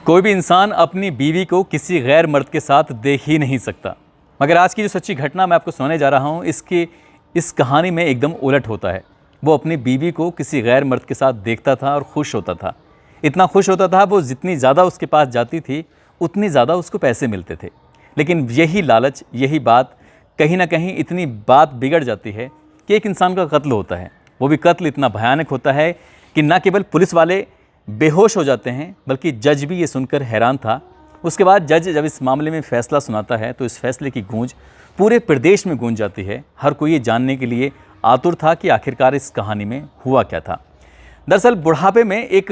कोई भी इंसान अपनी बीवी को किसी गैर मर्द के साथ देख ही नहीं सकता, मगर आज की जो सच्ची घटना मैं आपको सुनाने जा रहा हूँ इस कहानी में एकदम उलट होता है। वो अपनी बीवी को किसी गैर मर्द के साथ देखता था और खुश होता था। इतना खुश होता था, वो जितनी ज़्यादा उसके पास जाती थी उतनी ज़्यादा उसको पैसे मिलते थे। लेकिन यही लालच, यही बात कहीं ना कहीं इतनी बात बिगड़ जाती है कि एक इंसान का कत्ल होता है। वो भी कत्ल इतना भयानक होता है कि न केवल पुलिस वाले बेहोश हो जाते हैं बल्कि जज भी ये सुनकर हैरान था। उसके बाद जज जब इस मामले में फ़ैसला सुनाता है तो इस फैसले की गूंज पूरे प्रदेश में गूंज जाती है। हर कोई ये जानने के लिए आतुर था कि आखिरकार इस कहानी में हुआ क्या था। दरअसल बुढ़ापे में एक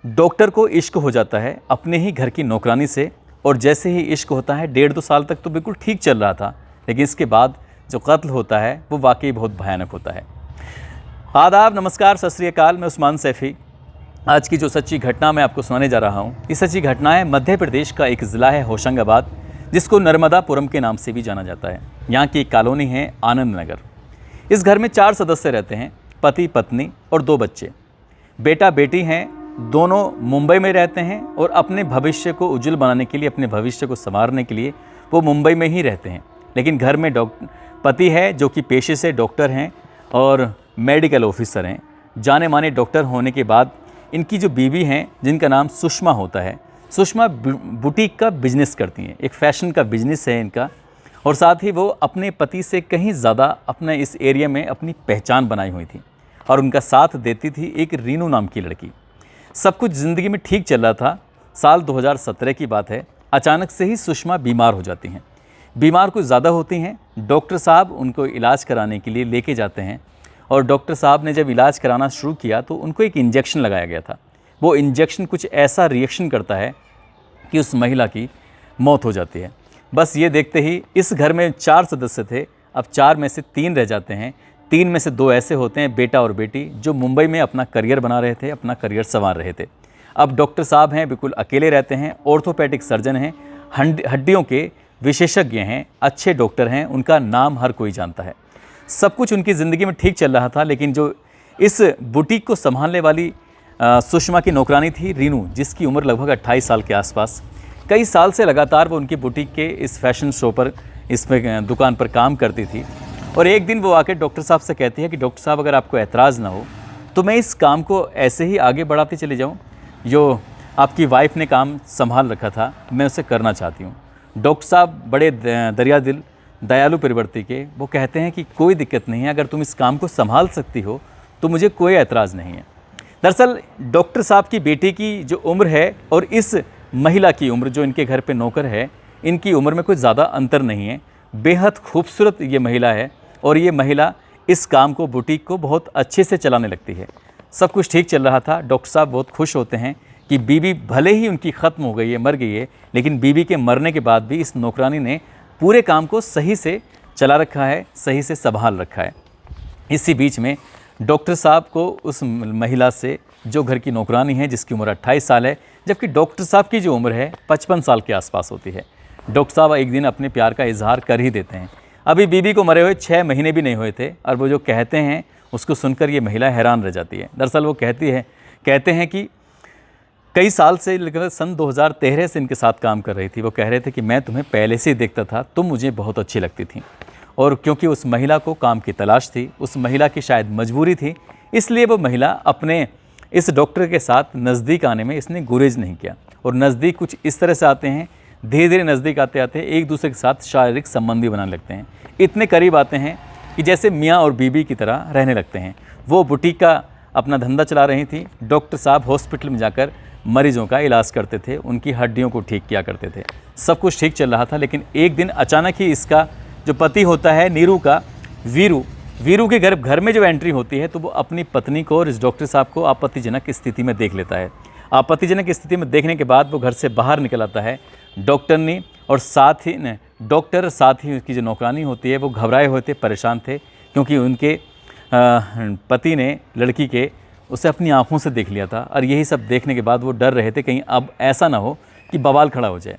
डॉक्टर को इश्क हो जाता है अपने ही घर की नौकरानी से, और जैसे ही इश्क होता है 1.5-2 साल तक तो बिल्कुल ठीक चल रहा था, लेकिन इसके बाद जो कत्ल होता है वो वाकई बहुत भयानक होता है। आदाब, नमस्कार, सत श्री अकाल। मैं उस्मान सैफ़ी। आज की जो सच्ची घटना मैं आपको सुनाने जा रहा हूँ, ये सच्ची घटना है मध्य प्रदेश का एक ज़िला है होशंगाबाद, जिसको नर्मदापुरम के नाम से भी जाना जाता है। यहाँ की एक कॉलोनी है आनंद नगर। इस घर में 4 सदस्य रहते हैं, पति पत्नी और 2 बच्चे। बेटा बेटी हैं, दोनों मुंबई में रहते हैं और अपने भविष्य को उज्जवल बनाने के लिए, अपने भविष्य को संवारने के लिए वो मुंबई में ही रहते हैं। लेकिन घर में पति है जो कि पेशे से डॉक्टर हैं और मेडिकल ऑफिसर हैं। जाने माने डॉक्टर होने के बाद इनकी जो बीवी हैं, जिनका नाम सुषमा होता है, सुषमा बुटीक का बिजनेस करती हैं। एक फ़ैशन का बिजनेस है इनका, और साथ ही वो अपने पति से कहीं ज़्यादा अपने इस एरिया में अपनी पहचान बनाई हुई थी, और उनका साथ देती थी एक रीनू नाम की लड़की। सब कुछ ज़िंदगी में ठीक चल रहा था। साल 2017 की बात है। अचानक से ही सुषमा बीमार हो जाती हैं। बीमार कुछ ज़्यादा होती हैं। डॉक्टर साहब उनको इलाज कराने के लिए लेके जाते हैं, और डॉक्टर साहब ने जब इलाज कराना शुरू किया तो उनको एक इंजेक्शन लगाया गया था। वो इंजेक्शन कुछ ऐसा रिएक्शन करता है कि उस महिला की मौत हो जाती है। बस ये देखते ही इस घर में 4 सदस्य थे, अब 4 में से 3 रह जाते हैं। 3 में से 2 ऐसे होते हैं, बेटा और बेटी, जो मुंबई में अपना करियर बना रहे थे, अपना करियर संवार रहे थे। अब डॉक्टर साहब हैं, बिल्कुल अकेले रहते हैं। ऑर्थोपेडिक सर्जन हैं, हड्डियों के विशेषज्ञ हैं, अच्छे डॉक्टर हैं, उनका नाम हर कोई जानता है। सब कुछ उनकी ज़िंदगी में ठीक चल रहा था, लेकिन जो इस बुटीक को संभालने वाली सुषमा की नौकरानी थी रीनू, जिसकी उम्र लगभग 28 साल के आसपास, कई साल से लगातार वो उनकी बुटीक के इस फैशन शो पर, इसमें दुकान पर काम करती थी। और एक दिन वो आकर डॉक्टर साहब से कहती है कि डॉक्टर साहब, अगर आपको ऐतराज़ ना हो तो मैं इस काम को ऐसे ही आगे बढ़ाती चली जाऊँ। जो आपकी वाइफ ने काम संभाल रखा था, मैं उसे करना चाहती हूँ। डॉक्टर साहब बड़े दरिया दिल, दयालु प्रवृत्ति के, वो कहते हैं कि कोई दिक्कत नहीं है, अगर तुम इस काम को संभाल सकती हो तो मुझे कोई ऐतराज़ नहीं है। दरअसल डॉक्टर साहब की बेटी की जो उम्र है और इस महिला की उम्र, जो इनके घर पे नौकर है, इनकी उम्र में कुछ ज़्यादा अंतर नहीं है। बेहद खूबसूरत ये महिला है, और ये महिला इस काम को, बुटीक को, बहुत अच्छे से चलाने लगती है। सब कुछ ठीक चल रहा था। डॉक्टर साहब बहुत खुश होते हैं कि बीवी भले ही उनकी ख़त्म हो गई है, मर गई है, लेकिन बीवी के मरने के बाद भी इस नौकरानी ने पूरे काम को सही से चला रखा है, सही से संभाल रखा है। इसी बीच में डॉक्टर साहब को उस महिला से, जो घर की नौकरानी है, जिसकी उम्र 28 साल है, जबकि डॉक्टर साहब की जो उम्र है 55 साल के आसपास होती है, डॉक्टर साहब एक दिन अपने प्यार का इजहार कर ही देते हैं। अभी बीवी को मरे हुए 6 महीने भी नहीं हुए थे, और वो जो कहते हैं उसको सुनकर ये महिला हैरान रह जाती है। दरअसल वो कहते हैं कि कई साल से, लगभग सन 2013 से इनके साथ काम कर रही थी। वो कह रहे थे कि मैं तुम्हें पहले से ही देखता था, तुम मुझे बहुत अच्छी लगती थी, और क्योंकि उस महिला को काम की तलाश थी, उस महिला की शायद मजबूरी थी, इसलिए वो महिला अपने इस डॉक्टर के साथ नज़दीक आने में इसने गुरेज नहीं किया। और नज़दीक कुछ इस तरह से आते हैं, धीरे धीरे नज़दीक आते आते एक दूसरे के साथ शारीरिक संबंध भी बनाने लगते हैं। इतने करीब आते हैं कि जैसे मियाँ और बीबी की तरह रहने लगते हैं। वो बुटीक का अपना धंधा चला रही थी, डॉक्टर साहब हॉस्पिटल में जाकर मरीजों का इलाज करते थे, उनकी हड्डियों को ठीक किया करते थे। सब कुछ ठीक चल रहा था, लेकिन एक दिन अचानक ही इसका जो पति होता है नीरू का, वीरू के घर में जो एंट्री होती है, तो वो अपनी पत्नी को और इस डॉक्टर साहब को आपत्तिजनक स्थिति में देख लेता है। आपत्तिजनक स्थिति में देखने के बाद वो घर से बाहर निकल आता है। डॉक्टर साथ ही उसकी जो नौकरानी होती है, वो घबराए हुए थे, परेशान थे, क्योंकि उनके पति ने लड़की के उसे अपनी आंखों से देख लिया था, और यही सब देखने के बाद वो डर रहे थे कहीं अब ऐसा ना हो कि बवाल खड़ा हो जाए।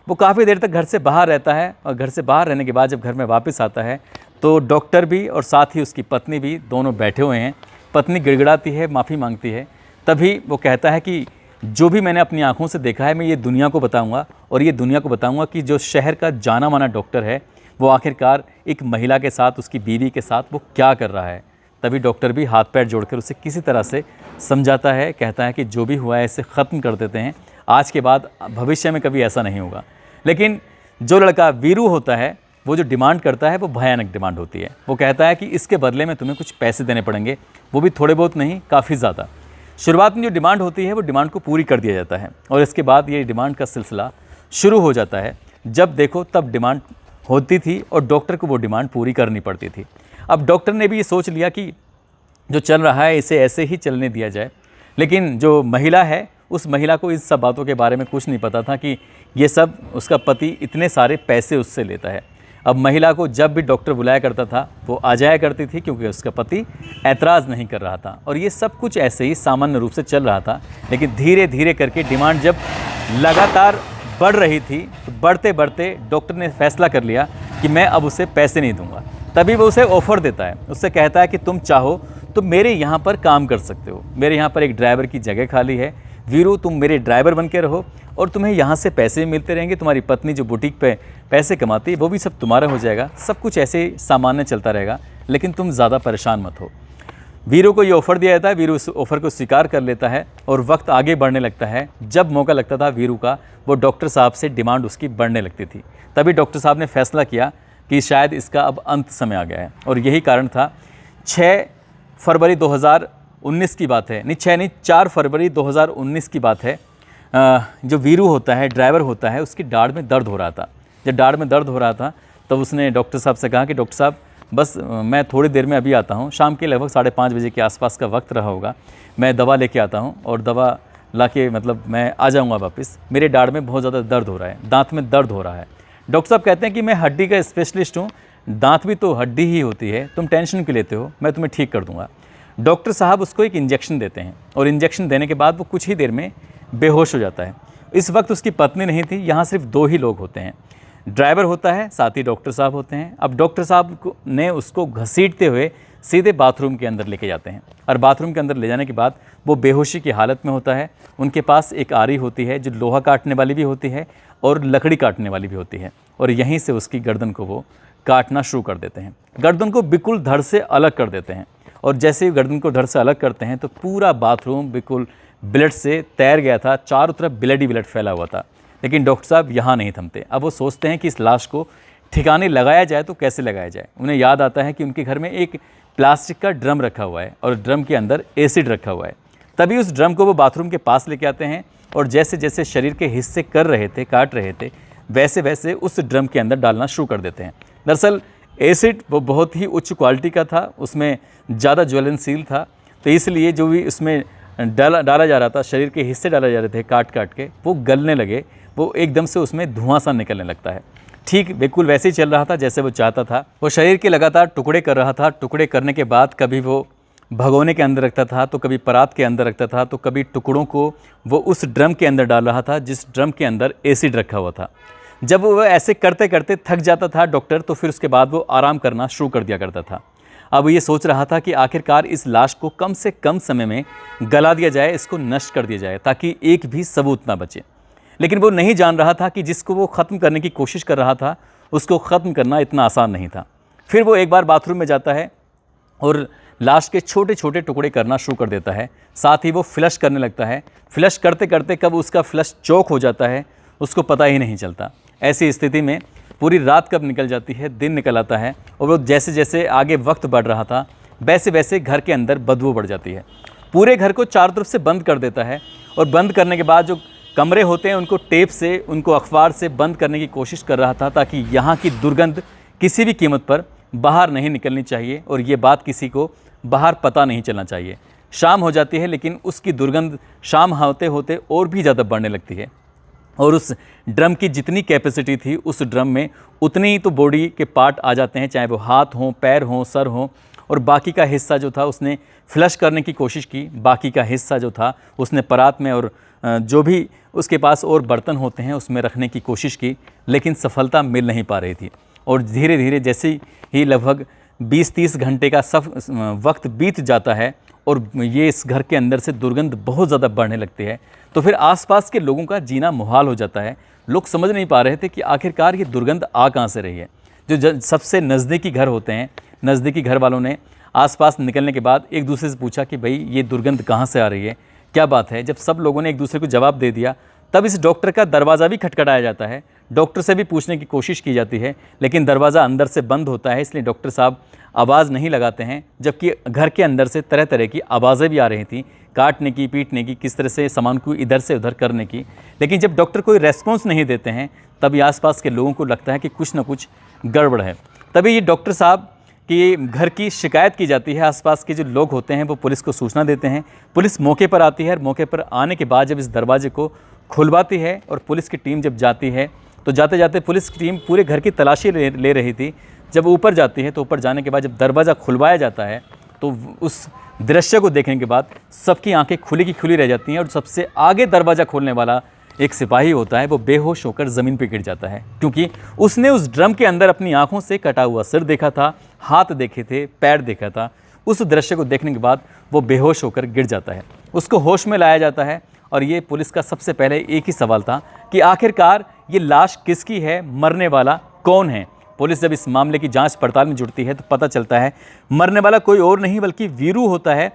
वो काफ़ी देर तक घर से बाहर रहता है, और घर से बाहर रहने के बाद जब घर में वापस आता है तो डॉक्टर भी और साथ ही उसकी पत्नी भी दोनों बैठे हुए हैं। पत्नी गिड़गिड़ाती है, माफ़ी मांगती है। तभी वो कहता है कि जो भी मैंने अपनी आंखों से देखा है मैं ये दुनिया को बताऊंगा, और ये दुनिया को बताऊंगा कि जो शहर का जाना माना डॉक्टर है वो आखिरकार एक महिला के साथ, उसकी बीवी के साथ वो क्या कर रहा है। तभी डॉक्टर भी हाथ पैर जोड़कर उसे किसी तरह से समझाता है, कहता है कि जो भी हुआ है इसे ख़त्म कर देते हैं, आज के बाद भविष्य में कभी ऐसा नहीं होगा। लेकिन जो लड़का वीरू होता है वो जो डिमांड करता है वो भयानक डिमांड होती है। वो कहता है कि इसके बदले में तुम्हें कुछ पैसे देने पड़ेंगे, वो भी थोड़े बहुत नहीं, काफ़ी ज़्यादा। शुरुआत में जो डिमांड होती है वो डिमांड को पूरी कर दिया जाता है, और इसके बाद ये डिमांड का सिलसिला शुरू हो जाता है। जब देखो तब डिमांड होती थी और डॉक्टर को वो डिमांड पूरी करनी पड़ती थी। अब डॉक्टर ने भी ये सोच लिया कि जो चल रहा है इसे ऐसे ही चलने दिया जाए, लेकिन जो महिला है उस महिला को इस सब बातों के बारे में कुछ नहीं पता था कि ये सब उसका पति इतने सारे पैसे उससे लेता है। अब महिला को जब भी डॉक्टर बुलाया करता था वो आ जाया करती थी, क्योंकि उसका पति ऐतराज़ नहीं कर रहा था, और ये सब कुछ ऐसे ही सामान्य रूप से चल रहा था। लेकिन धीरे धीरे करके डिमांड जब लगातार बढ़ रही थी तो बढ़ते बढ़ते डॉक्टर ने फैसला कर लिया कि मैं अब उसे पैसे नहीं दूंगा। तभी वो उसे ऑफ़र देता है, उससे कहता है कि तुम चाहो तो मेरे यहाँ पर काम कर सकते हो, मेरे यहाँ पर एक ड्राइवर की जगह खाली है, वीरू तुम मेरे ड्राइवर बन के रहो और तुम्हें यहाँ से पैसे मिलते रहेंगे, तुम्हारी पत्नी जो बुटीक पे पैसे कमाती है वो भी सब तुम्हारा हो जाएगा, सब कुछ ऐसे ही सामान्य चलता रहेगा, लेकिन तुम ज़्यादा परेशान मत हो। वीरू को ये ऑफ़र दिया जाता है, वीरू उस ऑफ़र को स्वीकार कर लेता है और वक्त आगे बढ़ने लगता है। जब मौका लगता था वीरू का, वो डॉक्टर साहब से डिमांड उसकी बढ़ने लगती थी। तभी डॉक्टर साहब ने फैसला किया कि शायद इसका अब अंत समय आ गया है, और यही कारण था। 6 फरवरी 2019 की बात है, नहीं 6 नहीं 4 फरवरी 2019 की बात है। जो वीरू होता है, ड्राइवर होता है, उसकी दाढ़ में दर्द हो रहा था। जब दाढ़ में दर्द हो रहा था तब उसने डॉक्टर साहब से कहा कि डॉक्टर साहब बस मैं थोड़ी देर में अभी आता हूँ, शाम के लगभग 5:30 बजे के आसपास का वक्त रहा होगा, मैं दवा लेके आता हूँ और दवा लाके मतलब मैं आ जाऊँगा वापस, मेरे दाढ़ में बहुत ज़्यादा दर्द हो रहा है, दांत में दर्द हो रहा है। डॉक्टर साहब कहते हैं कि मैं हड्डी का स्पेशलिस्ट हूँ, दांत भी तो हड्डी ही होती है, तुम टेंशन क्यों लेते हो, मैं तुम्हें ठीक कर दूँगा। डॉक्टर साहब उसको एक इंजेक्शन देते हैं, और इंजेक्शन देने के बाद वो कुछ ही देर में बेहोश हो जाता है। इस वक्त उसकी पत्नी नहीं थी, यहाँ सिर्फ 2 ही लोग होते हैं, ड्राइवर होता है, साथ ही डॉक्टर साहब होते हैं। अब डॉक्टर साहब ने उसको घसीटते हुए सीधे बाथरूम के अंदर लेके जाते हैं, और बाथरूम के अंदर ले जाने के बाद वो बेहोशी की हालत में होता है। उनके पास एक आरी होती है जो लोहा काटने वाली भी होती है और लकड़ी काटने वाली भी होती है, और यहीं से उसकी गर्दन को वो काटना शुरू कर देते हैं। गर्दन को बिल्कुल धड़ से अलग कर देते हैं, और जैसे ही गर्दन को धड़ से अलग करते हैं तो पूरा बाथरूम बिल्कुल ब्लड से तैर गया था, चारों तरफ ब्लड ही ब्लड फैला हुआ था। लेकिन डॉक्टर साहब यहाँ नहीं थमते। अब वो सोचते हैं कि इस लाश को ठिकाने लगाया जाए तो कैसे लगाया जाए। उन्हें याद आता है कि उनके घर में एक प्लास्टिक का ड्रम रखा हुआ है और ड्रम के अंदर एसिड रखा हुआ है। तभी उस ड्रम को वो बाथरूम के पास लेके आते हैं, और जैसे जैसे शरीर के हिस्से कर रहे थे, काट रहे थे, वैसे वैसे उस ड्रम के अंदर डालना शुरू कर देते हैं। दरअसल एसिड वो बहुत ही उच्च क्वालिटी का था, उसमें ज़्यादा ज्वलनशील था, तो इसलिए जो भी उसमें डाला जा रहा था, शरीर के हिस्से डाले जा रहे थे काट काट के, वो गलने लगे, वो एकदम से उसमें धुआं सा निकलने लगता है। ठीक बिल्कुल वैसे ही चल रहा था जैसे वो चाहता था। वो शरीर के लगातार टुकड़े कर रहा था। टुकड़े करने के बाद कभी वो भगोने के अंदर रखता था, तो कभी परात के अंदर रखता था, तो कभी टुकड़ों को वो उस ड्रम के अंदर डाल रहा था जिस ड्रम के अंदर एसिड रखा हुआ था। जब वो ऐसे करते करते थक जाता था डॉक्टर, तो फिर उसके बाद वो आराम करना शुरू कर दिया करता था। अब ये सोच रहा था कि आखिरकार इस लाश को कम से कम समय में गला दिया जाए, इसको नष्ट कर दिया जाए, ताकि एक भी सबूत ना बचे। लेकिन वो नहीं जान रहा था कि जिसको वो ख़त्म करने की कोशिश कर रहा था उसको ख़त्म करना इतना आसान नहीं था। फिर वो एक बार बाथरूम में जाता है और लाश के छोटे छोटे टुकड़े करना शुरू कर देता है। साथ ही वो फ्लश करने लगता है। फ्लश करते करते कब उसका फ्लश चौक हो जाता है उसको पता ही नहीं चलता। ऐसी स्थिति में पूरी रात कब निकल जाती है, दिन निकल आता है, और वो जैसे जैसे आगे वक्त बढ़ रहा था वैसे वैसे घर के अंदर बदबू बढ़ जाती है। पूरे घर को चारों तरफ से बंद कर देता है, और बंद करने के बाद जो कमरे होते हैं उनको टेप से, उनको अखबार से बंद करने की कोशिश कर रहा था, ताकि यहाँ की दुर्गंध किसी भी कीमत पर बाहर नहीं निकलनी चाहिए, और ये बात किसी को बाहर पता नहीं चलना चाहिए। शाम हो जाती है, लेकिन उसकी दुर्गंध शाम होते होते और भी ज़्यादा बढ़ने लगती है, और उस ड्रम की जितनी कैपेसिटी थी उस ड्रम में उतनी ही तो बॉडी के पार्ट आ जाते हैं, चाहे वो हाथ हों, पैर हों, सर हों, और बाकी का हिस्सा जो था उसने फ्लश करने की कोशिश की, बाकी का हिस्सा जो था उसने परात में और जो भी उसके पास और बर्तन होते हैं उसमें रखने की कोशिश की, लेकिन सफलता मिल नहीं पा रही थी। और धीरे धीरे जैसे ही लगभग 20-30 घंटे का वक्त बीत जाता है और ये इस घर के अंदर से दुर्गंध बहुत ज़्यादा बढ़ने लगती है, तो फिर आसपास के लोगों का जीना मुहाल हो जाता है। लोग समझ नहीं पा रहे थे कि आखिरकार ये दुर्गंध आ कहाँ से रही है। जो सबसे नज़दीकी घर होते हैं, नज़दीकी घर वालों ने आसपास निकलने के बाद एक दूसरे से पूछा कि भाई ये दुर्गंध कहाँ से आ रही है, क्या बात है। जब सब लोगों ने एक दूसरे को जवाब दे दिया, तब इस डॉक्टर का दरवाज़ा भी खटखटाया जाता है। डॉक्टर से भी पूछने की कोशिश की जाती है, लेकिन दरवाज़ा अंदर से बंद होता है, इसलिए डॉक्टर साहब आवाज़ नहीं लगाते हैं। जबकि घर के अंदर से तरह तरह की आवाज़ें भी आ रही थी, काटने की, पीटने की, किस तरह से सामान को इधर से उधर करने की। लेकिन जब डॉक्टर कोई रेस्पॉन्स नहीं देते हैं, तभी आसपास के लोगों को लगता है कि कुछ ना कुछ गड़बड़ है। तभी ये डॉक्टर साहब कि घर की शिकायत की जाती है। आसपास के जो लोग होते हैं वो पुलिस को सूचना देते हैं। पुलिस मौके पर आती है और मौके पर आने के बाद जब इस दरवाजे को खुलवाती है और पुलिस की टीम जब जाती है, तो जाते जाते पुलिस की टीम पूरे घर की तलाशी ले रही थी। जब ऊपर जाती है तो ऊपर जाने के बाद जब दरवाज़ा खुलवाया जाता है, तो उस दृश्य को देखने के बाद सबकी आंखें खुली की खुली रह जाती हैं। और सबसे आगे दरवाज़ा खोलने वाला एक सिपाही होता है, वो बेहोश होकर ज़मीन पर गिर जाता है, क्योंकि उसने उस ड्रम के अंदर अपनी आंखों से कटा हुआ सिर देखा था, हाथ देखे थे, पैर देखा था। उस दृश्य को देखने के बाद वो बेहोश होकर गिर जाता है। उसको होश में लाया जाता है और ये पुलिस का सबसे पहले एक ही सवाल था कि आखिरकार ये लाश किसकी है, मरने वाला कौन है। पुलिस जब इस मामले की जांच पड़ताल में जुड़ती है तो पता चलता है मरने वाला कोई और नहीं बल्कि वीरू होता है।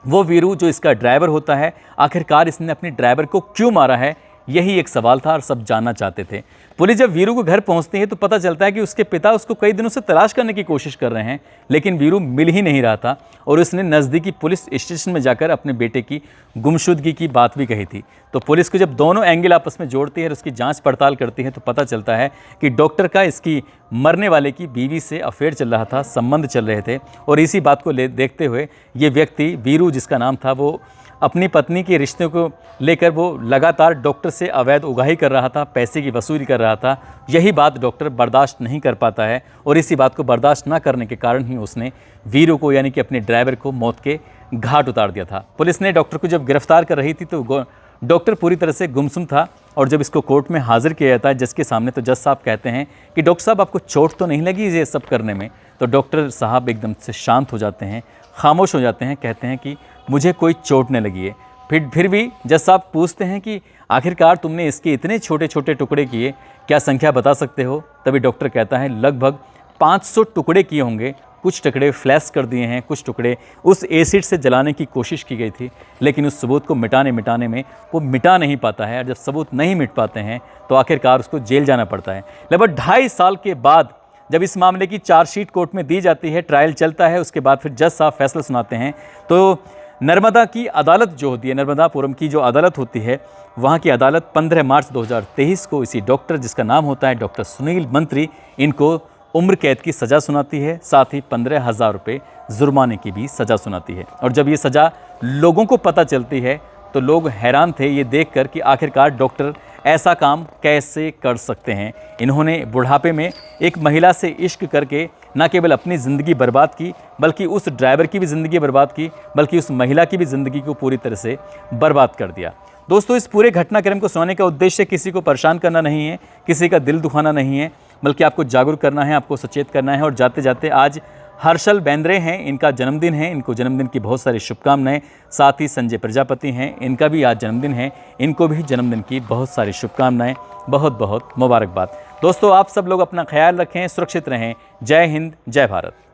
वो वीरू जो इसका ड्राइवर होता है। आखिरकार इसने अपने ड्राइवर को क्यों मारा है, यही एक सवाल था और सब जानना चाहते थे। पुलिस जब वीरू को घर पहुंचती है तो पता चलता है कि उसके पिता उसको कई दिनों से तलाश करने की कोशिश कर रहे हैं, लेकिन वीरू मिल ही नहीं रहा था। और उसने नज़दीकी पुलिस स्टेशन में जाकर अपने बेटे की गुमशुदगी की बात भी कही थी। तो पुलिस को जब दोनों एंगल आपस में जोड़ती है और उसकी जांच पड़ताल करती है तो पता चलता है कि डॉक्टर का इसकी मरने वाले की बीवी से अफेयर चल रहा था, संबंध चल रहे थे। और इसी बात को देखते हुए ये व्यक्ति वीरू जिसका नाम था, वो अपनी पत्नी के रिश्ते को लेकर वो लगातार डॉक्टर से अवैध उगाही कर रहा था, पैसे की वसूली कर रहा था। यही बात डॉक्टर बर्दाश्त नहीं कर पाता है और इसी बात को बर्दाश्त ना करने के कारण ही उसने वीरू को यानी कि अपने ड्राइवर को मौत के घाट उतार दिया था। पुलिस ने डॉक्टर को जब गिरफ्तार कर रही थी तो डॉक्टर पूरी तरह से गुमसुम था। और जब इसको कोर्ट में हाजिर किया जाता है जज के सामने, तो जज साहब कहते हैं कि डॉक्टर साहब आपको चोट तो नहीं लगी ये सब करने में। तो डॉक्टर साहब एकदम से शांत हो जाते हैं, खामोश हो जाते हैं, कहते हैं कि मुझे कोई चोट नहीं लगी है। फिर भी जज साहब पूछते हैं कि आखिरकार तुमने इसके इतने छोटे छोटे टुकड़े किए, क्या संख्या बता सकते हो। तभी डॉक्टर कहता है लगभग 500 टुकड़े किए होंगे। कुछ टुकड़े फ्लैश कर दिए हैं, कुछ टुकड़े उस एसिड से जलाने की कोशिश की गई थी, लेकिन उस सबूत को मिटाने में वो मिटा नहीं पाता है। और जब सबूत नहीं मिट पाते हैं तो आखिरकार उसको जेल जाना पड़ता है। लगभग 2.5 साल के बाद जब इस मामले की चार्जशीट कोर्ट में दी जाती है, ट्रायल चलता है, उसके बाद फिर जज साहब फैसला सुनाते हैं। तो नर्मदा की अदालत जो होती है, नर्मदापुरम की जो अदालत होती है, वहाँ की अदालत 15 मार्च 2023 को इसी डॉक्टर जिसका नाम होता है डॉक्टर सुनील मंत्री, इनको उम्र कैद की सज़ा सुनाती है। साथ ही 15,000 रुपये जुर्माने की भी सज़ा सुनाती है। और जब ये सज़ा लोगों को पता चलती है तो लोग हैरान थे ये देखकर कि आखिरकार डॉक्टर ऐसा काम कैसे कर सकते हैं। इन्होंने बुढ़ापे में एक महिला से इश्क करके न केवल अपनी ज़िंदगी बर्बाद की, बल्कि उस ड्राइवर की भी ज़िंदगी बर्बाद की, बल्कि उस महिला की भी ज़िंदगी को पूरी तरह से बर्बाद कर दिया। दोस्तों, इस पूरे घटनाक्रम को सुनाने का उद्देश्य किसी को परेशान करना नहीं है, किसी का दिल दुखाना नहीं है, बल्कि आपको जागरूक करना है, आपको सचेत करना है। और जाते जाते आज हर्षल बेंद्रे हैं, इनका जन्मदिन है, इनको जन्मदिन की बहुत सारी शुभकामनाएं। साथ ही संजय प्रजापति हैं, इनका भी आज जन्मदिन है, इनको भी जन्मदिन की बहुत सारी शुभकामनाएं, बहुत बहुत मुबारकबाद। दोस्तों, आप सब लोग अपना ख्याल रखें, सुरक्षित रहें। जय हिंद, जय भारत।